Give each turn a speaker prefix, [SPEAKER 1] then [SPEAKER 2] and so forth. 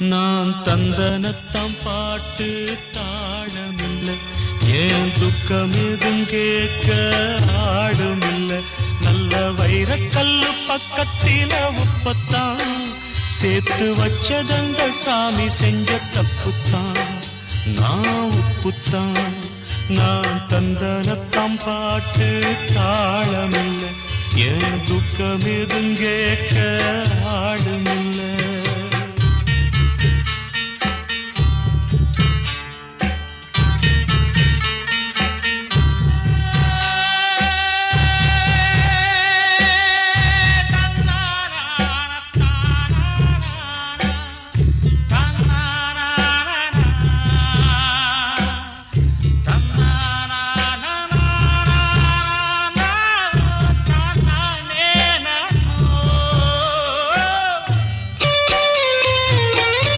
[SPEAKER 1] நான் தந்தனத்தாம் பாட்டு தாளமில்ல, ஏன் துக்கம் எதும் கேட்க ஆடுமில்ல. நல்ல வைரக்கல்லு பக்கத்தில உப்பத்தான் சேர்த்து வச்சதந்த சாமி செஞ்ச தப்புத்தான். நான் உப்புத்தான். நான் தந்தனத்தாம் பாட்டு தாளமில்ல, ஏன் துக்கம் எதும் கேட்க ஆடுமில்ல.